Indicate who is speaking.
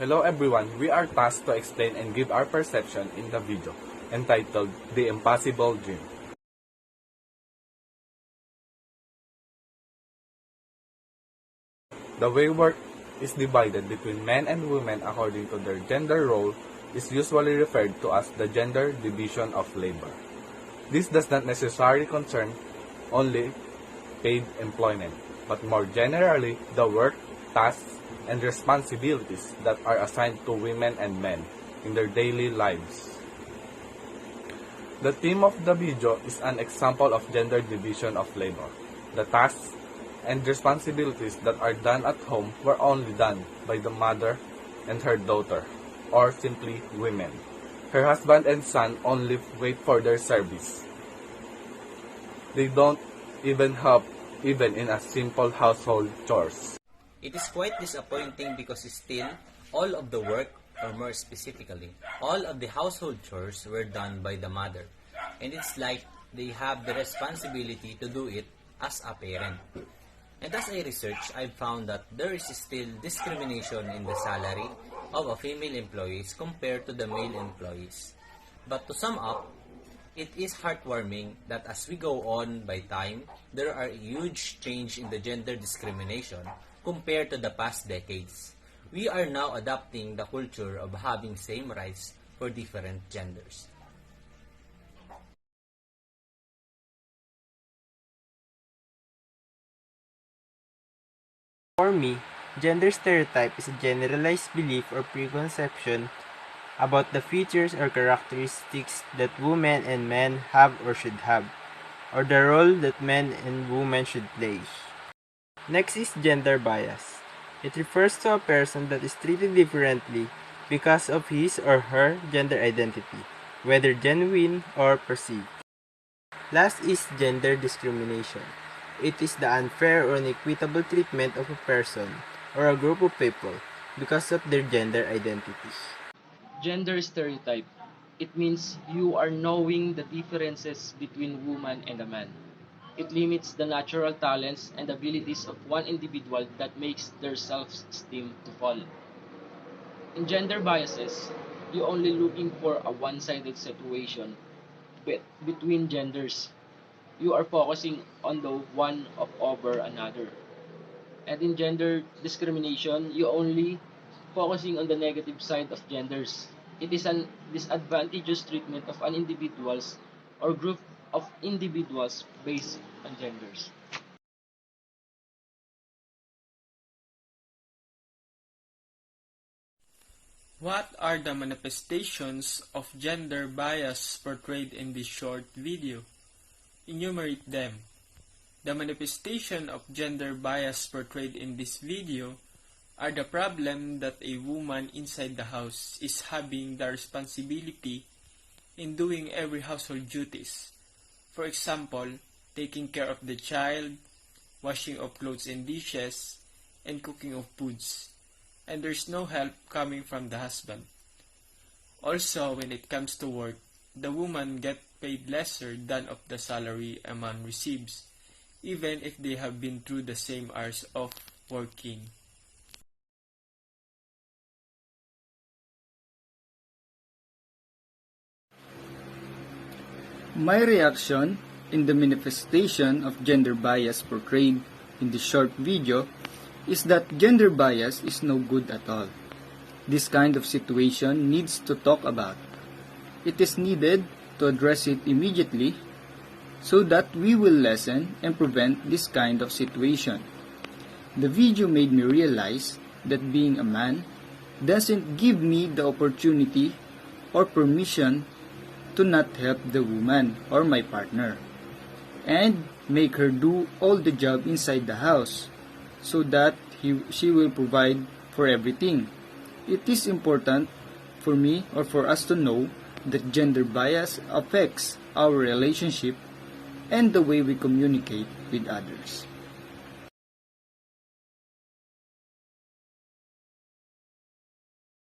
Speaker 1: Hello everyone, we are tasked to explain and give our perception in the video entitled The Impossible Dream. The way work is divided between men and women according to their gender role is usually referred to as the gender division of labor. This does not necessarily concern only paid employment, but more generally the work, tasks, and responsibilities that are assigned to women and men in their daily lives. The theme of the video is an example of gender division of labor. The tasks and responsibilities that are done at home were only done by the mother and her daughter, or simply women. Her husband and son only wait for their service. They don't even help even in a simple household chores.
Speaker 2: It is quite disappointing because still, all of the work, or more specifically, all of the household chores were done by the mother. And it's like they have the responsibility to do it as a parent. And as I researched, I found that there is still discrimination in the salary of a female employees compared to the male employees. But to sum up, it is heartwarming that as we go on by time, there are huge change in the gender discrimination compared to the past decades. We are now adopting the culture of having same rights for different genders.
Speaker 3: For me, gender stereotype is a generalized belief or preconception about the features or characteristics that women and men have or should have, or the role that men and women should play. Next is gender bias. It refers to a person that is treated differently because of his or her gender identity, whether genuine or perceived. Last is gender discrimination. It is the unfair or unequitable treatment of a person or a group of people because of their gender identity.
Speaker 4: Gender stereotype. It means you are knowing the differences between woman and a man. It limits the natural talents and abilities of one individual that makes their self-esteem to fall. In gender biases, you're only looking for a one-sided situation between genders. You are focusing on the one over another. And in gender discrimination, you only focusing on the negative side of genders. It is an disadvantageous treatment of an individuals or group of individuals based on genders.
Speaker 5: What are the manifestations of gender bias portrayed in this short video? Enumerate them. The manifestation of gender bias portrayed in this video are the problem that a woman inside the house is having the responsibility in doing every household duties. For example, taking care of the child, washing of clothes and dishes, and cooking of foods. And there's no help coming from the husband. Also, when it comes to work, the woman get paid lesser than of the salary a man receives, even if they have been through the same hours of working.
Speaker 6: My reaction in the manifestation of gender bias portrayed in this short video is that gender bias is no good at all. This kind of situation needs to talk about. It is needed to address it immediately so that we will lessen and prevent this kind of situation. The video made me realize that being a man doesn't give me the opportunity or permission to not help the woman or my partner and make her do all the job inside the house so that she will provide for everything. It is important for me or for us to know that gender bias affects our relationship and the way we communicate with others.